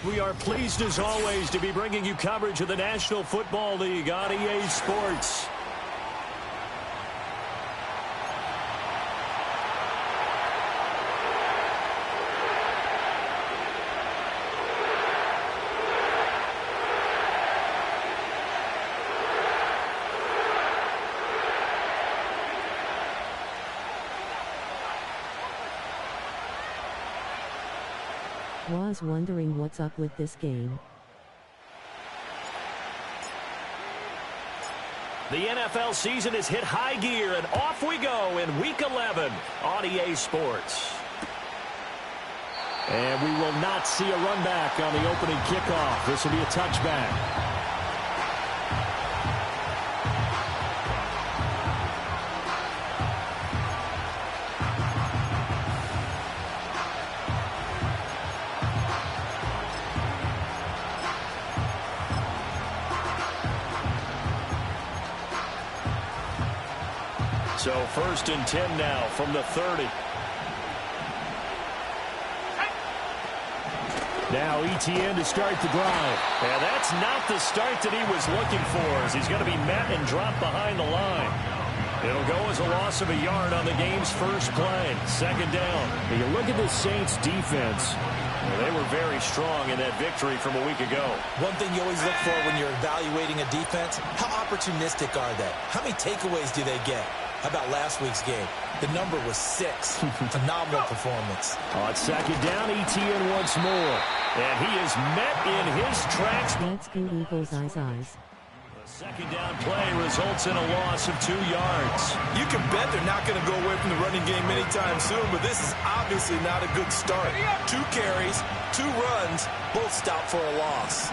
We are pleased as always to be bringing you coverage of the National Football League on EA Sports. Was wondering what's up with this game. The NFL season has hit high gear, and off we go in Week 11 on EA Sports. And we will not see a run back on the opening kickoff. This will be a touchback. So 1st and 10 now from the 30. Now ETN to start the drive. And that's not the start that he was looking for, as he's going to be met and dropped behind the line. It'll go as a loss of a yard on the game's first play. 2nd down. You look at the Saints defense. They were very strong in that victory from a week ago. One thing you always look for when you're evaluating a defense, how opportunistic are they? How many takeaways do they get? How about last week's game? The number was 6. Phenomenal performance. On 2nd down, ETN once more. And he is met in his tracks. Let's go Eagles, eyes. The 2nd down play results in a loss of 2 yards. You can bet they're not going to go away from the running game anytime soon, but this is obviously not a good start. 2 carries, 2 runs, both stopped for a loss.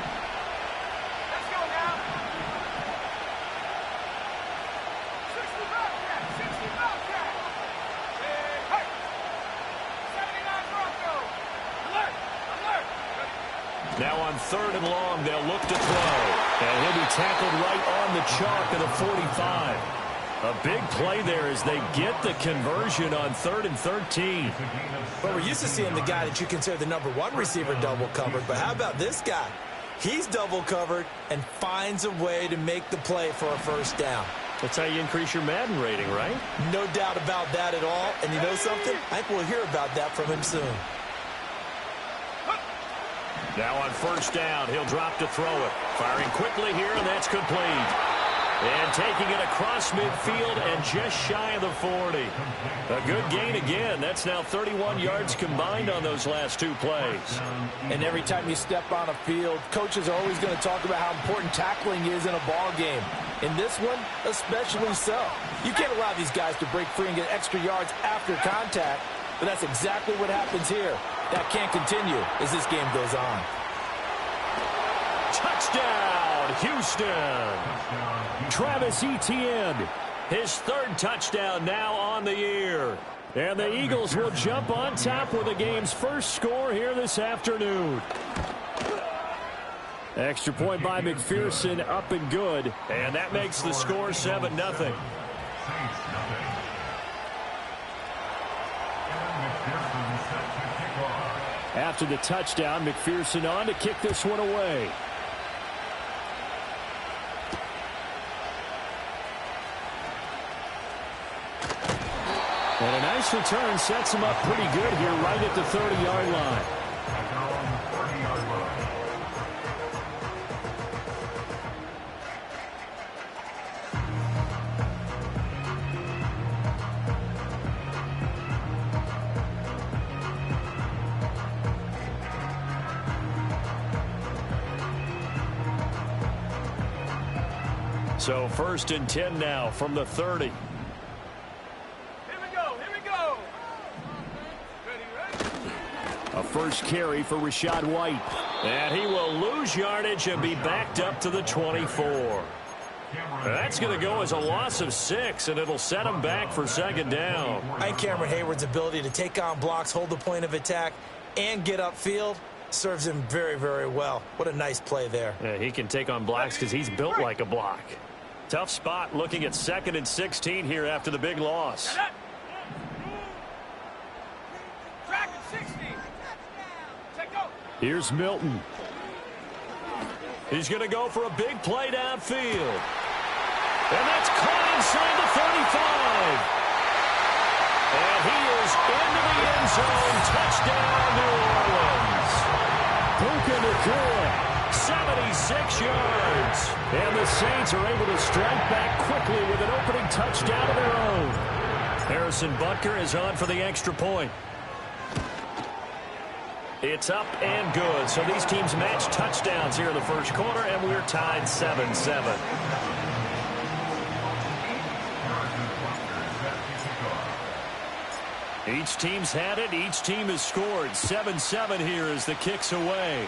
Now on 3rd and long, they'll look to throw. And he'll be tackled right on the chalk at the 45. A big play there as they get the conversion on 3rd and 13. But we're used to seeing the guy that you consider the number 1 receiver double covered. But how about this guy? He's double covered and finds a way to make the play for a 1st down. That's how you increase your Madden rating, right? No doubt about that at all. And you know something? I think we'll hear about that from him soon. Now on 1st down, he'll drop to throw it. Firing quickly here, and that's complete. And taking it across midfield and just shy of the 40. A good gain again. That's now 31 yards combined on those last 2 plays. And every time you step on a field, coaches are always going to talk about how important tackling is in a ball game. In this one, especially so. You can't allow these guys to break free and get extra yards after contact, but that's exactly what happens here. That can't continue as this game goes on. Touchdown, Houston. Travis Etienne, his 3rd touchdown now on the year. And the Eagles will jump on top with the game's first score here this afternoon. Extra point by McPherson, up and good. And that makes the score 7-0. After the touchdown, McPherson on to kick this one away. And a nice return sets him up pretty good here right at the 30-yard line. So 1st and 10 now from the 30. Here we go. A first carry for Rachaad White. And he will lose yardage and be backed up to the 24. That's going to go as a loss of 6, and it'll set him back for 2nd down. I think Cameron Hayward's ability to take on blocks, hold the point of attack, and get upfield serves him very, very well. What a nice play there. Yeah, he can take on blocks because he's built like a block. Tough spot looking at 2nd and 16 here after the big loss. Track at 60. Take go. Here's Milton. He's going to go for a big play downfield. And that's caught inside the 35. And he is into the end zone. Touchdown, New Orleans. Puka Nacua, 76 yards. And the Saints are able to strike back quickly with an opening touchdown of their own. Harrison Butker is on for the extra point. It's up and good. So these teams match touchdowns here in the first quarter, and we're tied 7-7. Each team's had it. Each team has scored. 7-7 here as the kick's away.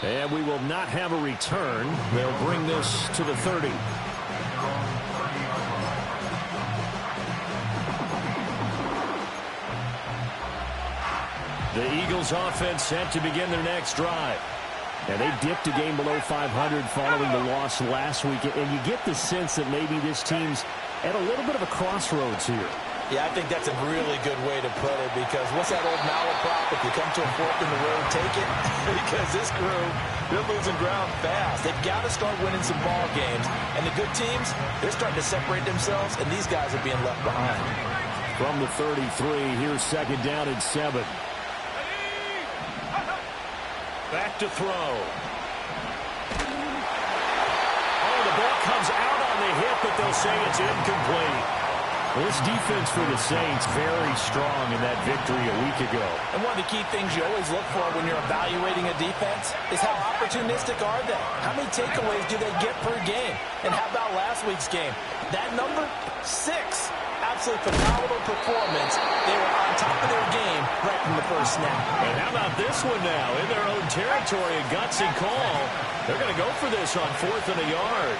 And we will not have a return. They'll bring this to the 30. The Eagles offense set to begin their next drive. And they dipped a game below 500 following the loss last week. And you get the sense that maybe this team's at a little bit of a crossroads here. Yeah, I think that's a really good way to put it, because what's that old malaprop? If you come to a fork in the road, take it. Because this crew, they're losing ground fast. They've got to start winning some ball games. And the good teams, they're starting to separate themselves, and these guys are being left behind. From the 33, here's second down and 7. Back to throw. Oh, the ball comes out on the hip, but they'll say it's incomplete. Well, this defense for the Saints very strong in that victory a week ago. And one of the key things you always look for when you're evaluating a defense is how opportunistic are they? How many takeaways do they get per game? And how about last week's game? That number, 6. Absolutely phenomenal performance. They were on top of their game right from the first snap. And how about this one now? In their own territory, a gutsy call. They're going to go for this on 4th and a yard.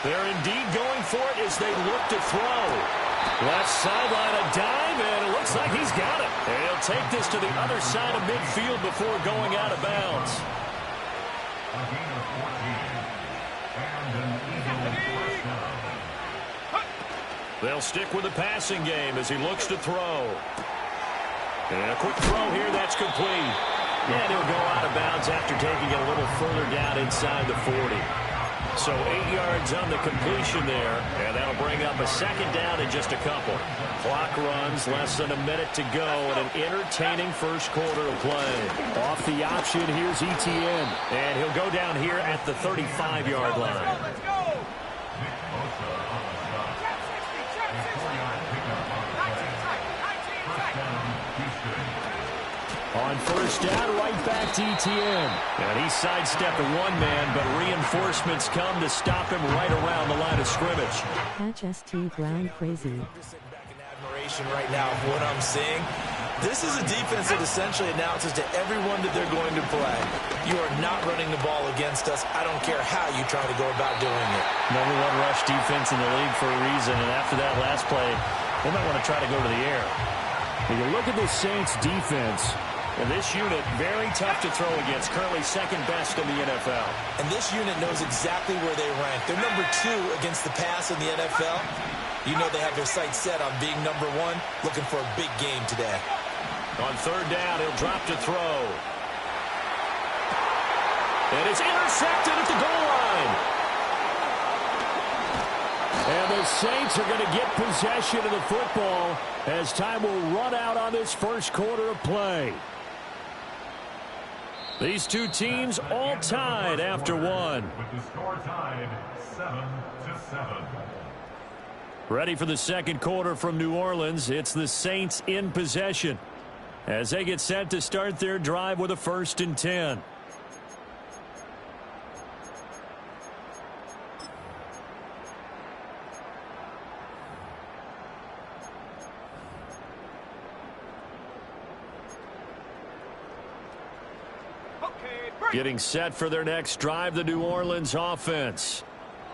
They're indeed going for it as they look to throw. Left sideline, a dive, and it looks like he's got it. And he'll take this to the other side of midfield before going out of bounds. They'll stick with the passing game as he looks to throw. And a quick throw here, that's complete. And he'll go out of bounds after taking it a little further down inside the 40. So 8 yards on the completion there, and that'll bring up a second down in just a couple. Clock runs, less than a minute to go, and an entertaining first quarter of play. Off the option, here's ETN, and he'll go down here at the 35-yard line. Let's go! On first down, right back to ETN. And he sidestepped a one-man, but reinforcements come to stop him right around the line of scrimmage. Catch ST Brown crazy. I'm just sitting back in admiration right now of what I'm seeing. This is a defense that essentially announces to everyone that they're going to play, you are not running the ball against us. I don't care how you try to go about doing it. Number 1 rush defense in the league for a reason, and after that last play, they might want to try to go to the air. When you look at this Saints defense, and this unit, very tough to throw against, currently second best in the NFL. And this unit knows exactly where they rank. They're number 2 against the pass in the NFL. You know they have their sights set on being number 1, looking for a big game today. On third down, he'll drop to throw. And it's intercepted at the goal line. And the Saints are going to get possession of the football as time will run out on this first quarter of play. These two teams all tied after one. With the score tied 7-7. Ready for the second quarter from New Orleans. It's the Saints in possession as they get set to start their drive with a 1st and 10. Getting set for their next drive, the New Orleans offense.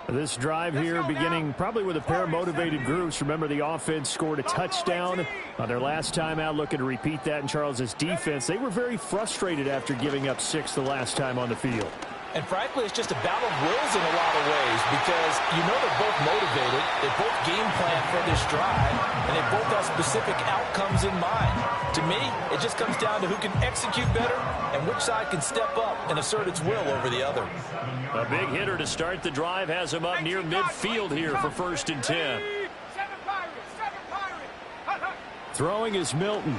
This drive here beginning probably with a pair of motivated groups. Remember, the offense scored a touchdown on their last time out, looking to repeat that in Charles's defense. They were very frustrated after giving up 6 the last time on the field. And frankly, it's just a battle of wills in a lot of ways because you know they're both motivated, they both game plan for this drive, and they both have specific outcomes in mind. To me, it just comes down to who can execute better and which side can step up and assert its will over the other. A big hitter to start the drive has him up near midfield here for 1st and 10. Throwing is Milton.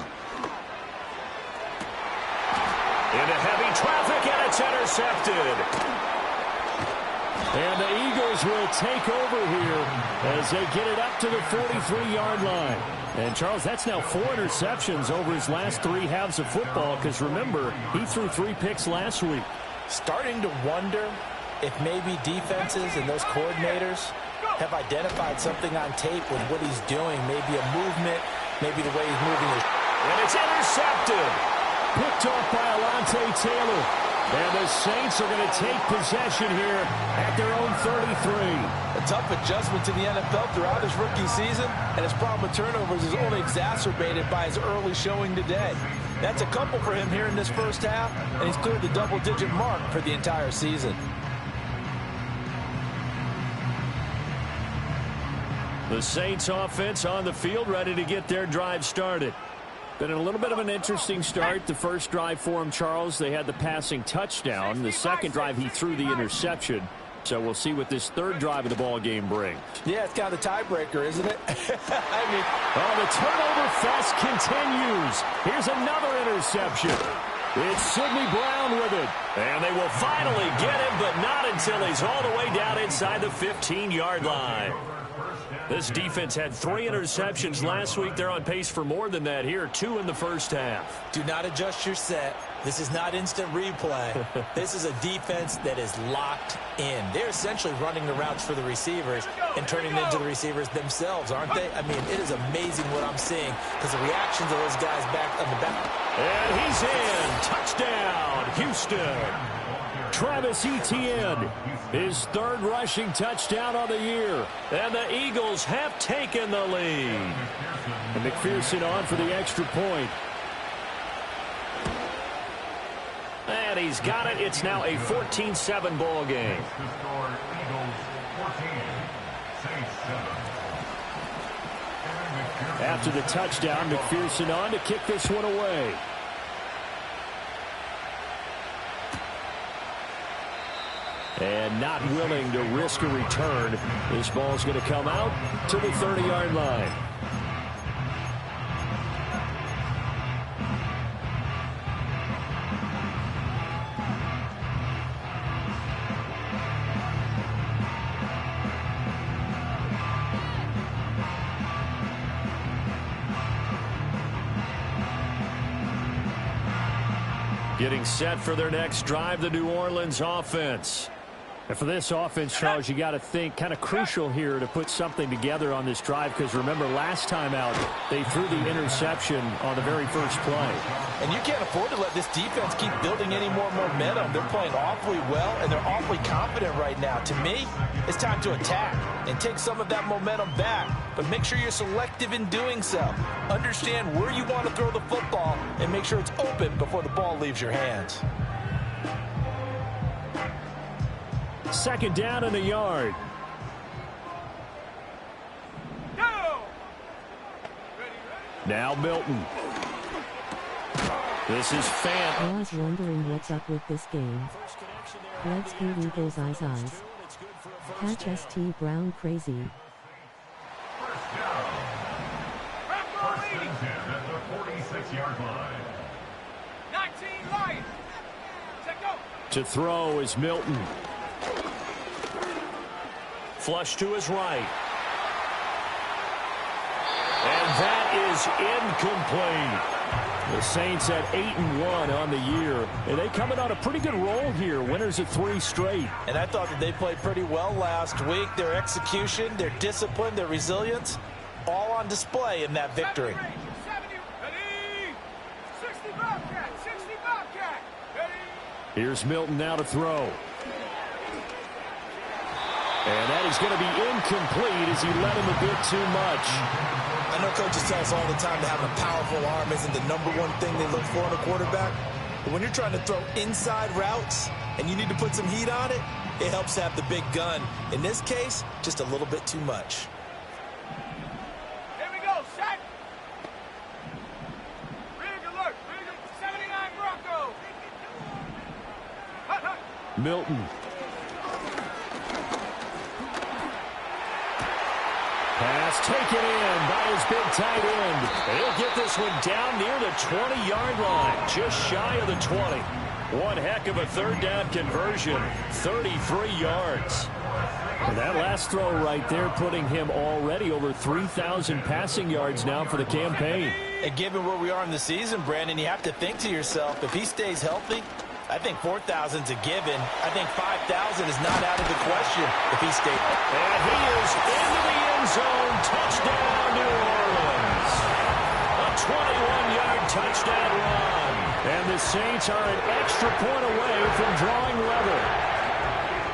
Into heavy traffic, and it's intercepted. And the Eagles will take over here as they get it up to the 43-yard line. And, Charles, that's now 4 interceptions over his last 3 halves of football because, remember, he threw 3 picks last week. Starting to wonder if maybe defenses and those coordinators have identified something on tape with what he's doing, maybe a movement, maybe the way he's moving his... And it's intercepted. Picked off by Alontae Taylor. And the Saints are going to take possession here at their own 33. A tough adjustment to the NFL throughout his rookie season, and his problem with turnovers is only exacerbated by his early showing today. That's a couple for him here in this first half, and he's cleared the double-digit mark for the entire season. The Saints offense on the field, ready to get their drive started. Been a little bit of an interesting start. The first drive for him, Charles, they had the passing touchdown. The second drive, he threw the interception. So we'll see what this third drive of the ball game brings. Yeah, it's kind of the tiebreaker, isn't it? The turnover fest continues. Here's another interception. It's Sidney Brown with it. And they will finally get him, but not until he's all the way down inside the 15-yard line. This defense had 3 interceptions last week. They're on pace for more than that here, 2 in the first half. Do not adjust your set. This is not instant replay. This is a defense that is locked in. They're essentially running the routes for the receivers and turning them into the receivers themselves, aren't they? I mean, it is amazing what I'm seeing because the reactions of those guys back on the back. And he's in. Touchdown, Houston. Travis Etienne, his 3rd rushing touchdown on the year. And the Eagles have taken the lead. And McPherson on for the extra point. And he's got it. It's now a 14-7 ball game. After the touchdown, McPherson on to kick this one away. And not willing to risk a return. This ball's going to come out to the 30-yard line. Getting set for their next drive, the New Orleans offense. And for this offense, Charles, you got to think kind of crucial here to put something together on this drive because remember last time out they threw the interception on the very first play. And you can't afford to let this defense keep building any more momentum. They're playing awfully well and they're awfully confident right now. To me, it's time to attack and take some of that momentum back. But make sure you're selective in doing so. Understand where you want to throw the football and make sure it's open before the ball leaves your hands. 2nd down and a yard. Now Milton. This is Fant. I was wondering what's up with this game. Let's go Eagles eyes. Catch St. Brown crazy. First down. 1st and 10 at the 46-yard line. 19 Lions. Go. To throw is Milton. Flush to his right. And that is incomplete. The Saints at 8-1 on the year. And they coming on a pretty good roll here. Winners of 3 straight. And I thought that they played pretty well last week. Their execution, their discipline, their resilience, all on display in that victory. 60 Bobcat. Here's Milton now to throw. And that is going to be incomplete as he led him a bit too much. I know coaches tell us all the time to have a powerful arm isn't the #1 thing they look for in a quarterback. But when you're trying to throw inside routes, and you need to put some heat on it, it helps have the big gun. In this case, just a little bit too much. Here we go, set. Rig alert, rig 79 Bronco. Hut, hut. Milton. Pass taken in by his big tight end. He'll get this one down near the 20-yard line, just shy of the 20. One heck of a third down conversion, 33 yards. And that last throw right there putting him already over 3,000 passing yards now for the campaign. And given where we are in the season, Brandon, you have to think to yourself, if he stays healthy, I think 4,000's a given. I think 5,000 is not out of the question if he stays. And he is into the end zone. Touchdown, New Orleans. A 21-yard touchdown run. And the Saints are an extra point away from drawing level.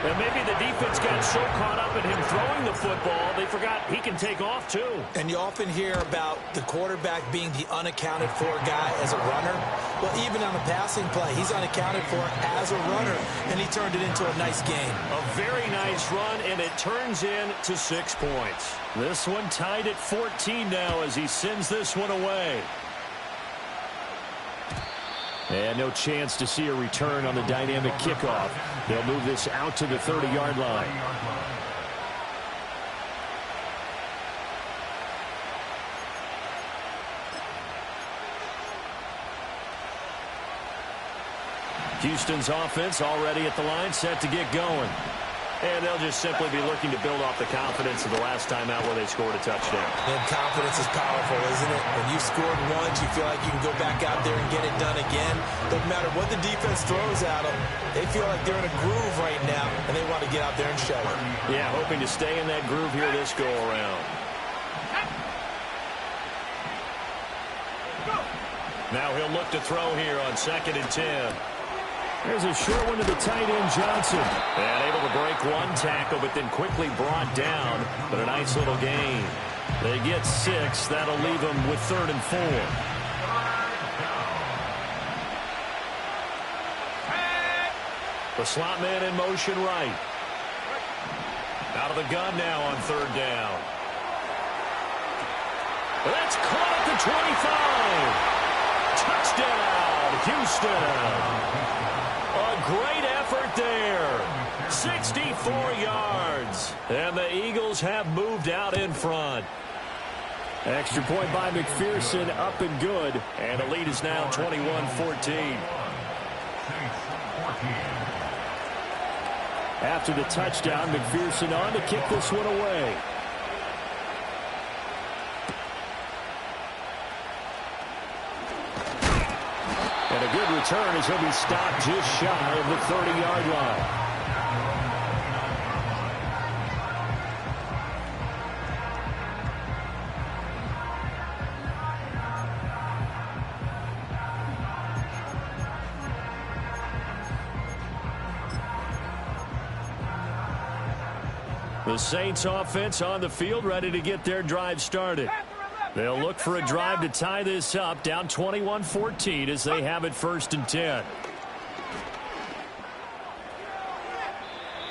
And maybe the defense got so caught up in him throwing the football, they forgot he can take off too. And you often hear about the quarterback being the unaccounted for guy as a runner. Well, even on the passing play, he's unaccounted for as a runner, and he turned it into a nice game. A very nice run, and it turns into 6 points. This one tied at 14 now as he sends this one away. And no chance to see a return on the dynamic kickoff. They'll move this out to the 30-yard line. Houston's offense already at the line, set to get going. And they'll just simply be looking to build off the confidence of the last time out where they scored a touchdown. And confidence is powerful, isn't it? When you've scored once, you feel like you can go back out there and get it done again. Doesn't matter what the defense throws at them. They feel like they're in a groove right now, and they want to get out there and show it. Yeah, hoping to stay in that groove here this go-around. Now he'll look to throw here on 2nd and 10. There's a short one to the tight end, Johnson. And able to break one tackle, but then quickly brought down. But a nice little gain. They get 6. That'll leave them with 3rd and 4. The slot man in motion right. Out of the gun now on 3rd down. That's caught at the 25. Touchdown, Houston. A great effort there. 64 yards. And the Eagles have moved out in front. Extra point by McPherson, up and good. And the lead is now 21-14. After the touchdown, McPherson on to kick this one away. And a good return as he'll be stopped just shy of the 30-yard line. The Saints offense on the field, ready to get their drive started. They'll look for a drive to tie this up, down 21-14 as they have it 1st and 10.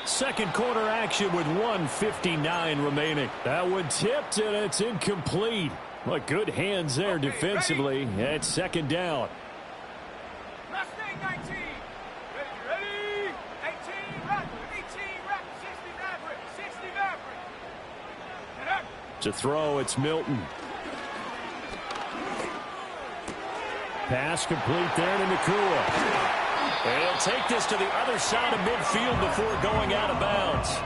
Second quarter action with 1:59 remaining. That one tipped, and it's incomplete. But good hands there defensively at 2nd down. Mustang 19. Ready? 18 Raptor, 18 Raptor, 60 Maverick, 60 Maverick. And up. To throw, it's Milton. Pass complete there to Nakua. And he'll take this to the other side of midfield before going out of bounds.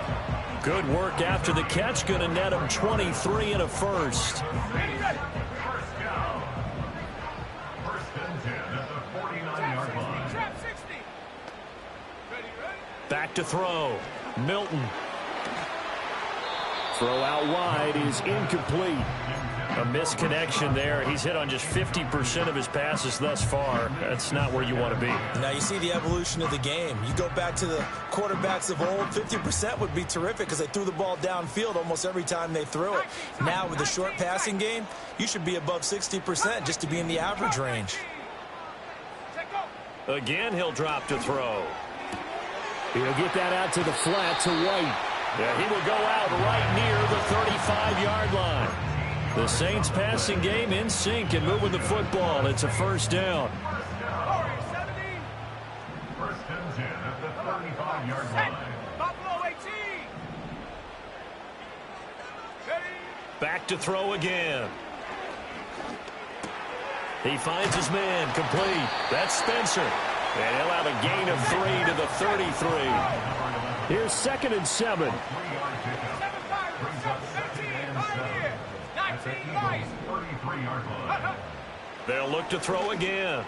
Good work after the catch. Going to net him 23 and a first. Ready? First down. 1st and 10 at the 49-yard line. Trap 60. Ready? Back to throw. Milton. Throw out wide is incomplete. A misconnection there. He's hit on just 50% of his passes thus far. That's not where you want to be. Now you see the evolution of the game. You go back to the quarterbacks of old, 50% would be terrific because they threw the ball downfield almost every time they threw it. Now with the short passing game, you should be above 60% just to be in the average range. Again, he'll drop to throw. He'll get that out to the flat to White. Yeah, he will go out right near the 35-yard line. The Saints passing game in sync and moving the football. It's a first down. First and 10 at the 35-yard line. Buffalo 18. Back to throw again. He finds his man complete. That's Spencer. And he'll have a gain of 3 to the 33. Here's 2nd and 7. 33-yard line. They'll look to throw again.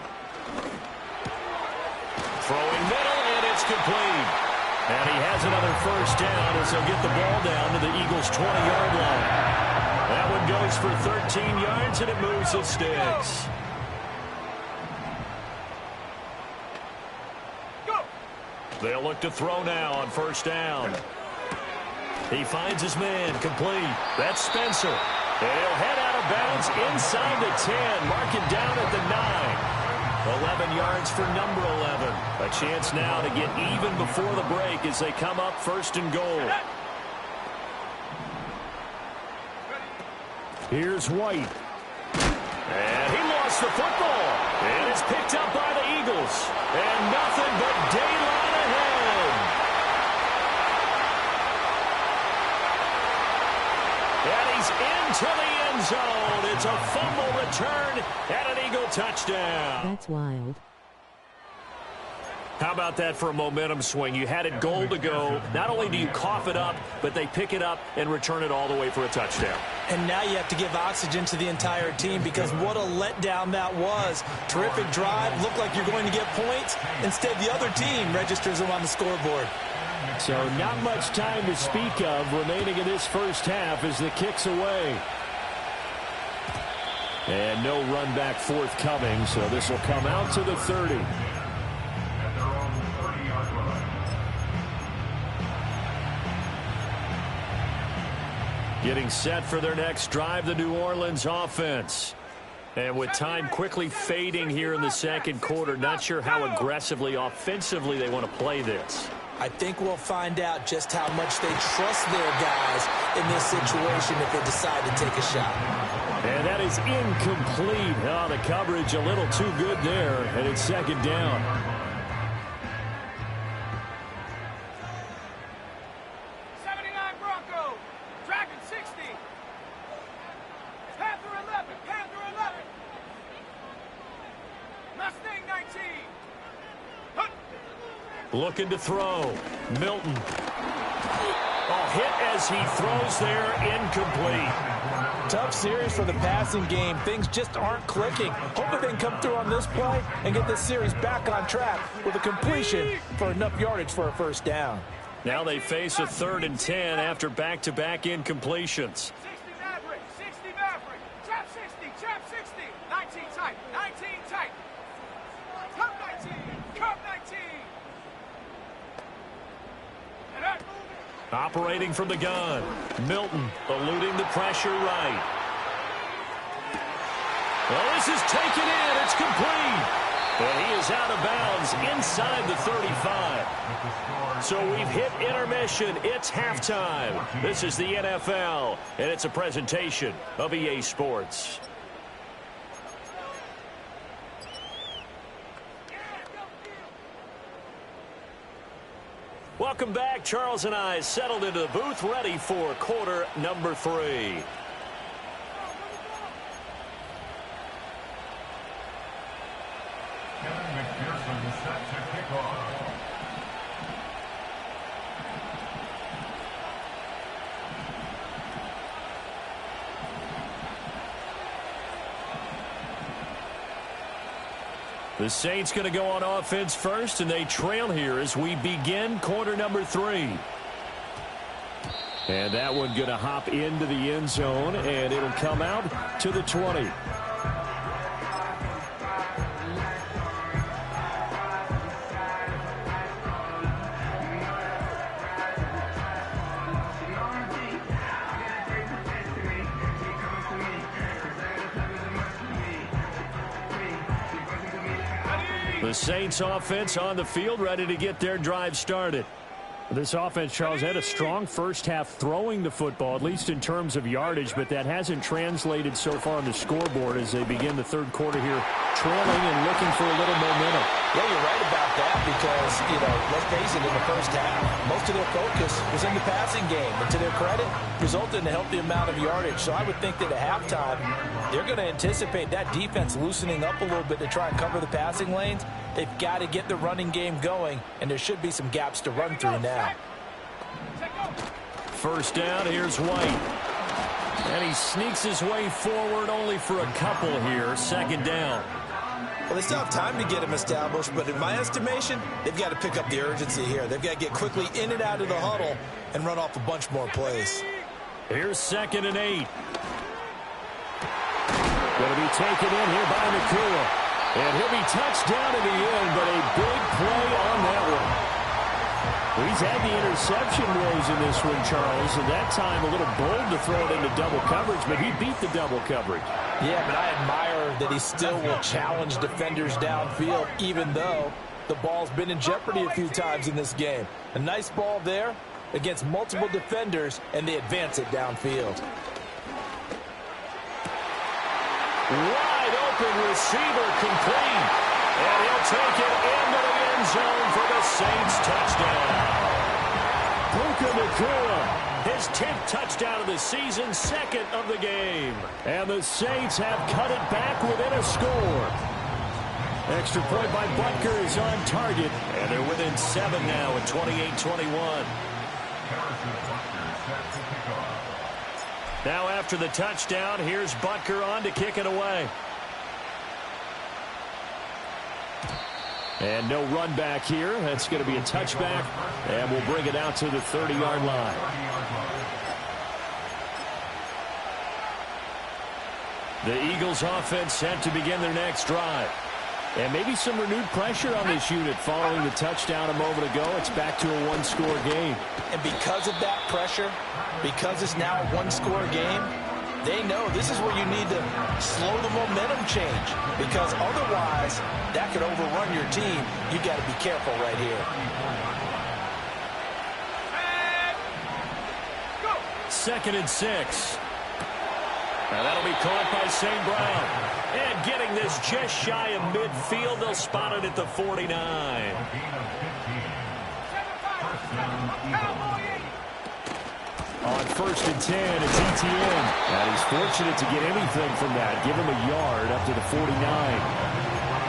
Throwing middle, and it's complete. And he has another first down as he'll get the ball down to the Eagles' 20-yard line. That one goes for 13 yards, and it moves the sticks. They'll look to throw now on first down. He finds his man complete. That's Spencer. And he'll head out of bounds inside the 10. Mark it down at the 9. 11 yards for number 11. A chance now to get even before the break as they come up first and goal. Here's White. And he lost the football. And it's picked up by the Eagles. And nothing but daylight ahead. And he's into the end zone. It's a fumble return and an Eagle touchdown. That's wild. How about that for a momentum swing? You had it goal to go. Not only do you cough it up, but they pick it up and return it all the way for a touchdown. And now you have to give oxygen to the entire team because what a letdown that was. Terrific drive. Looked like you're going to get points. Instead, the other team registers them on the scoreboard. So not much time to speak of remaining in this first half as the kick's away. And no run back forthcoming, so this will come out to the 30. At their own 30-yard line. Getting set for their next drive, the New Orleans offense. And with time quickly fading here in the second quarter, not sure how aggressively, offensively they want to play this. I think we'll find out just how much they trust their guys in this situation if they decide to take a shot. And that is incomplete. Oh, the coverage a little too good there, and it's second down. Bronco. Dragon 60. Panther 11. Panther 11. Mustang 19. Hunt. Looking to throw. Milton. Oh, hit as he throws there, incomplete. Tough series for the passing game. Things just aren't clicking. Hopefully they can come through on this play and get this series back on track with a completion for enough yardage for a first down. Now they face a 3rd and 10 after back-to-back incompletions. 60 Maverick. 60 Maverick. Trap 60. Trap 60. 19 tight. 19 tight. Cup 19. Cup 19. And that. Operating from the gun. Milton eluding the pressure right. Well, this is taken in. It's complete. And he is out of bounds inside the 35. So we've hit intermission. It's halftime. This is the NFL, and it's a presentation of EA Sports. Welcome back. Charles and I settled into the booth, ready for quarter number 3. Kevin McPherson set to kick off. The Saints going to go on offense first, and they trail here as we begin quarter number 3. And that one going to hop into the end zone, and it'll come out to the 20. The Saints offense on the field, ready to get their drive started. This offense, Charles, had a strong first half throwing the football, at least in terms of yardage, but that hasn't translated so far on the scoreboard as they begin the third quarter here, trailing and looking for a little momentum. Yeah, you're right about that because, let's face it, in the first half, most of their focus was in the passing game. And to their credit, resulted in a healthy amount of yardage. So I would think that at halftime, they're going to anticipate that defense loosening up a little bit to try and cover the passing lanes. They've got to get the running game going, and there should be some gaps to run through now. First down, here's White. And he sneaks his way forward only for a couple here. Second down. Well, they still have time to get him established, but in my estimation, they've got to pick up the urgency here. They've got to get quickly in and out of the huddle and run off a bunch more plays. Here's 2nd and 8. Going to be taken in here by McCool. And he'll be touched down in the end, but a big play on that one. He's had the interception woes in this one, Charles, and that time a little bold to throw it into double coverage, but he beat the double coverage. Yeah, but I admire that he still will challenge defenders downfield, even though the ball's been in jeopardy a few times in this game. A nice ball there against multiple defenders, and they advance it downfield. Wide open receiver complete. And he'll take it into the end zone for the Saints touchdown. Puka Nacua, his 10th touchdown of the season, 2nd of the game. And the Saints have cut it back within a score. Extra point by Butker is on target. And they're within 7 now at 28-21. Now after the touchdown, here's Butker on to kick it away. And no run back here. That's going to be a touchback. And we'll bring it out to the 30-yard line. The Eagles offense set to begin their next drive. And maybe some renewed pressure on this unit following the touchdown a moment ago. It's back to a one-score game. And because of that pressure, because it's now a one-score game, they know this is where you need to slow the momentum change, because otherwise that could overrun your team. You've got to be careful right here. Go. 2nd and 6. Now that'll be caught by St. Brown. And getting this just shy of midfield, they'll spot it at the 49. On 1st and 10, it's ETN. And he's fortunate to get anything from that. Give him a yard up to the 49.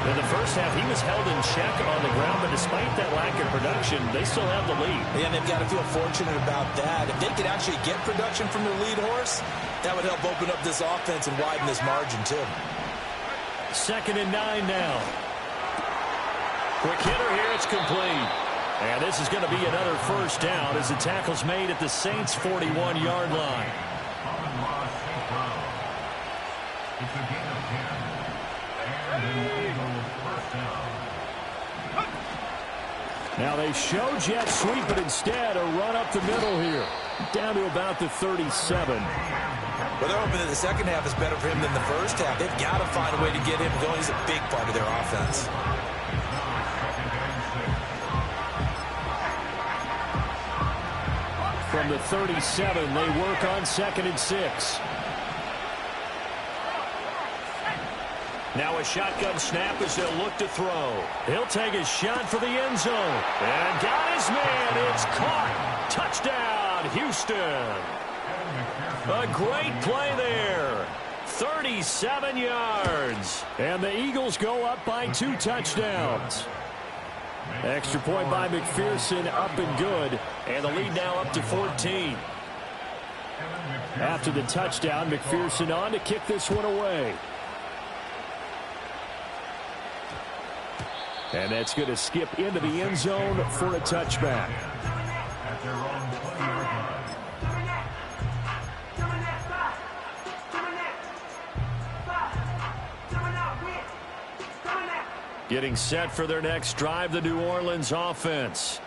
In the first half, he was held in check on the ground, but despite that lack of production, they still have the lead. Yeah, they've got to feel fortunate about that. If they could actually get production from their lead horse, that would help open up this offense and widen this margin, too. 2nd and 9 now. Quick hitter here, it's complete. And this is going to be another first down as the tackle's made at the Saints' 41-yard line. It's a gain of 10. And an Eagles first down. Now they show jet sweep, but instead a run up the middle here. Down to about the 37. Well, they're hoping that the second half is better for him than the first half. They've got to find a way to get him going. He's a big part of their offense. From the 37, they work on 2nd and 6. Now a shotgun snap as they'll look to throw. He'll take a shot for the end zone. And got his man. It's caught. Touchdown, Houston. A great play there. 37 yards. And the Eagles go up by 2 touchdowns. Extra point by McPherson, up and good. And the lead now up to 14. After the touchdown, McPherson on to kick this one away. And that's going to skip into the end zone for a touchback. At their own 20-yard line. Getting set for their next drive, the New Orleans offense.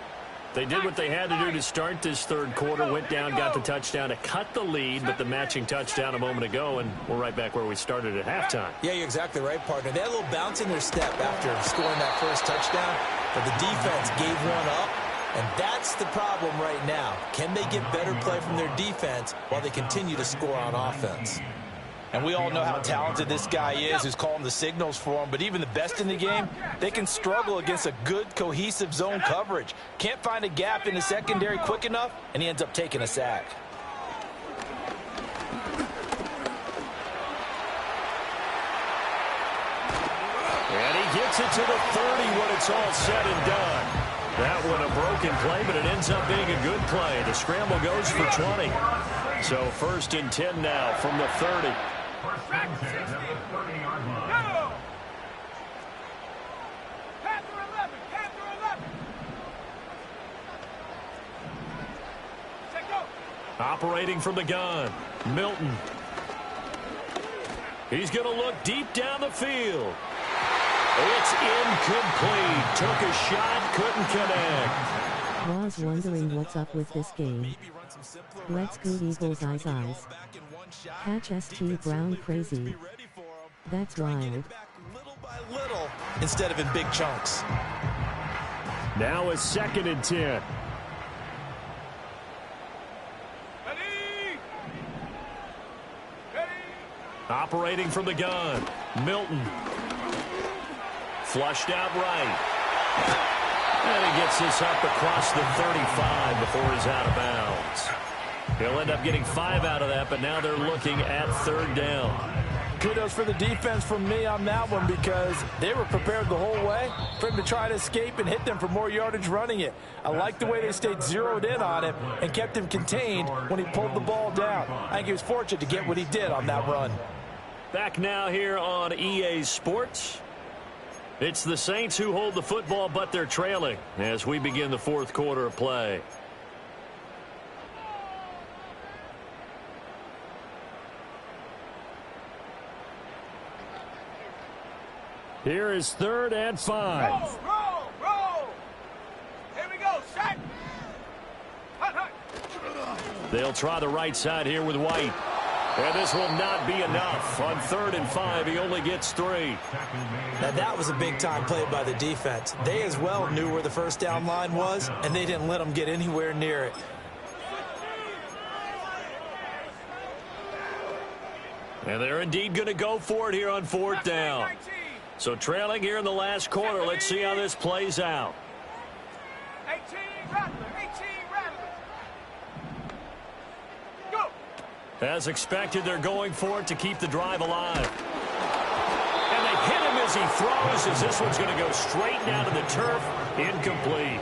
They did what they had to do to start this third quarter. Went down, got the touchdown to cut the lead, but the matching touchdown a moment ago, and we're right back where we started at halftime. Yeah, you're exactly right, partner. They had a little bounce in their step after scoring that first touchdown, but the defense gave one up, And that's the problem right now. Can they get better play from their defense while they continue to score on offense? And we all know how talented this guy is who's calling the signals for him, but even the best in the game, they can struggle against a good, cohesive zone coverage. Can't find a gap in the secondary quick enough, and he ends up taking a sack. And he gets it to the 30 when it's all said and done. That one a broken play, but it ends up being a good play. The scramble goes for 20. So 1st and 10 now from the 30. Track 60. Go! Panther 11. Panther 11. Set go. Operating from the gun, Milton. He's going to look deep down the field. It's incomplete. Took a shot, couldn't connect. Was wondering what's up with this game. Let's go Eagles eyes. Catch ST Brown crazy. That's wild. Little by little instead of in big chunks. Now a 2nd and 10. Ready? Ready? Operating from the gun, Milton. Flushed out right. And he gets this up across the 35 before he's out of bounds. He'll end up getting 5 out of that, but now they're looking at 3rd down. Kudos for the defense from me on that one because they were prepared the whole way for him to try to escape and hit them for more yardage running it. I like the way they stayed zeroed in on him and kept him contained when he pulled the ball down. I think he was fortunate to get what he did on that run. Back now here on EA Sports. It's the Saints who hold the football, but they're trailing as we begin the 4th quarter of play. Here is 3rd and 5. Roll. Here we go. Set. Hut. They'll try the right side here with White. And this will not be enough. On 3rd and 5, he only gets 3. Now that was a big-time play by the defense. They as well knew where the 1st down line was, and they didn't let them get anywhere near it. And they're indeed going to go for it here on 4th down. So trailing here in the last quarter. Let's see how this plays out. 18 Rattler. Go. As expected, they're going for it to keep the drive alive. And they hit him as he throws, as this one's going to go straight down to the turf. Incomplete.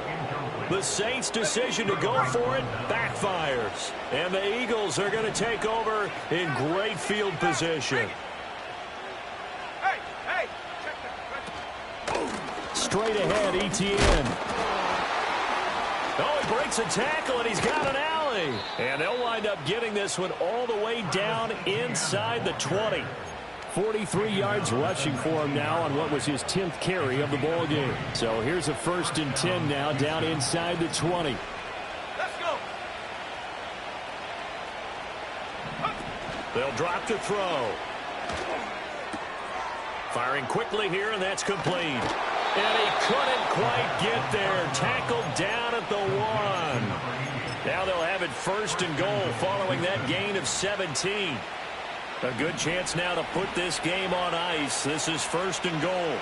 The Saints' decision to go for it backfires. And the Eagles are going to take over in great field position. Hey. Check that. Straight ahead, ETN. Oh, he breaks a tackle, and he's got an alley. And they'll wind up getting this one all the way down inside the 20. 43 yards rushing for him now on what was his 10th carry of the ball game. So here's a 1st and 10 now down inside the 20. Let's go. They'll drop to throw. Firing quickly here, and that's complete. And he couldn't quite get there. Tackled down at the 1. Now they'll have it 1st and goal following that gain of 17. A good chance now to put this game on ice. This is 1st and goal.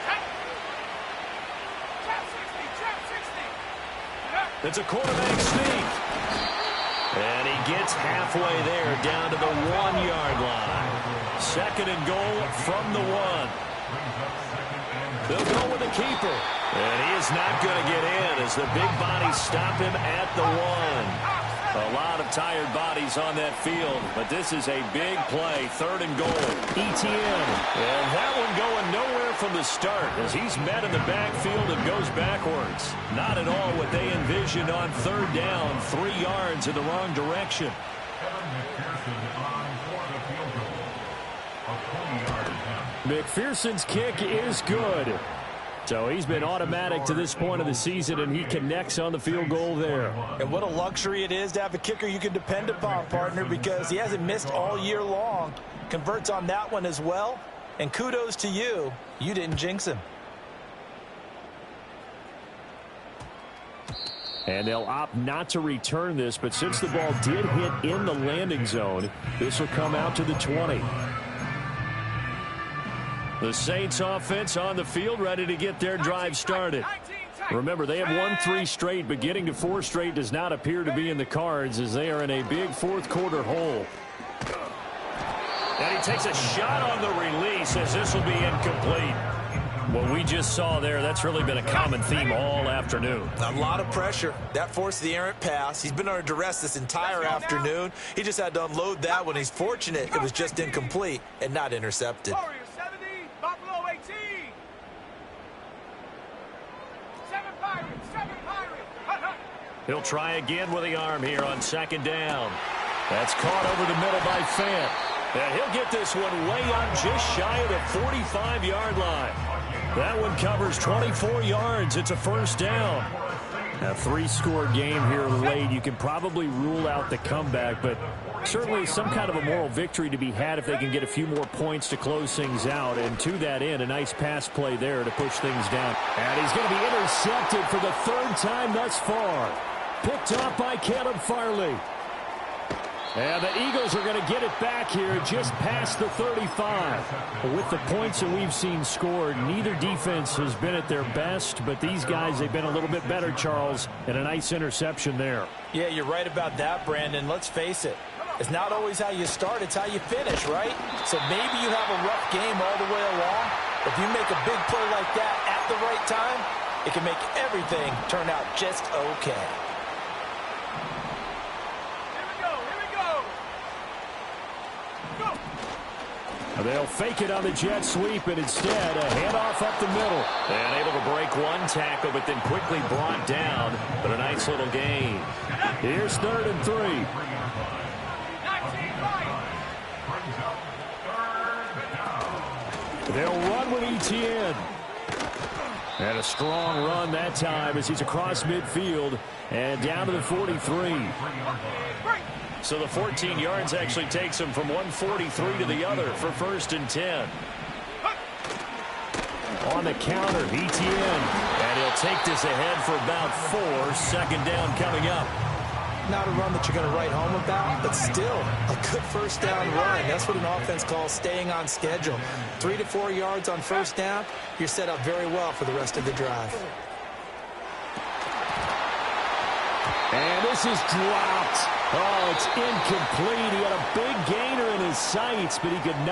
Trap 60. It's a quarterback sneak. And he gets halfway there down to the 1-yard line. 2nd and goal from the 1. They'll go with the keeper. And he is not going to get in as the big bodies stop him at the 1. A lot of tired bodies on that field, but this is a big play. 3rd and goal. ETN. And that one going nowhere from the start as he's met in the backfield and goes backwards. Not at all what they envisioned on 3rd down. 3 yards in the wrong direction. McPherson's kick is good. So he's been automatic to this point of the season, and he connects on the field goal there. And what a luxury it is to have a kicker you can depend upon, partner, because he hasn't missed all year long. Converts on that one as well. And kudos to you. You didn't jinx him. And they'll opt not to return this, but since the ball did hit in the landing zone, this will come out to the 20. The Saints offense on the field, ready to get their drive started. Remember, they have won 3 straight, but getting to 4 straight does not appear to be in the cards as they are in a big fourth quarter hole. And he takes a shot on the release as this will be incomplete. What we just saw there, that's really been a common theme all afternoon. A lot of pressure. That forced the errant pass. He's been under duress this entire afternoon. He just had to unload that one. He's fortunate it was just incomplete and not intercepted. Warriors 70, Buffalo 18. 7 Pirates, 7 Pirates. Hut, hut. He'll try again with the arm here on second down. That's caught over the middle by Fant. And he'll get this one way up just shy of the 45-yard line. That one covers 24 yards. It's a first down. A 3-score game here late. You can probably rule out the comeback, but certainly some kind of a moral victory to be had if they can get a few more points to close things out. And to that end, a nice pass play there to push things down. And he's going to be intercepted for the 3rd time thus far. Picked off by Caleb Farley. And the Eagles are going to get it back here just past the 35. With the points that we've seen scored, neither defense has been at their best, but these guys, they've been a little bit better, Charles, and a nice interception there. Yeah, you're right about that, Brandon. Let's face it. It's not always how you start, it's how you finish, right? So maybe you have a rough game all the way along. If you make a big play like that at the right time, it can make everything turn out just okay. They'll fake it on the jet sweep, and instead a handoff up the middle. And able to break one tackle, but then quickly brought down. But a nice little gain. Here's 3rd and 3. They'll run with Etienne. And a strong run that time as he's across midfield and down to the 43. So the 14 yards actually takes him from 143 to the other for 1st and 10. On the counter, Etienne. And he'll take this ahead for about 4. 2nd down coming up. Not a run that you're going to write home about, but still a good 1st down run. That's what an offense calls staying on schedule. 3 to 4 yards on 1st down, you're set up very well for the rest of the drive. And this is dropped. Oh, it's incomplete. He had a big gainer in his sights, but he could not.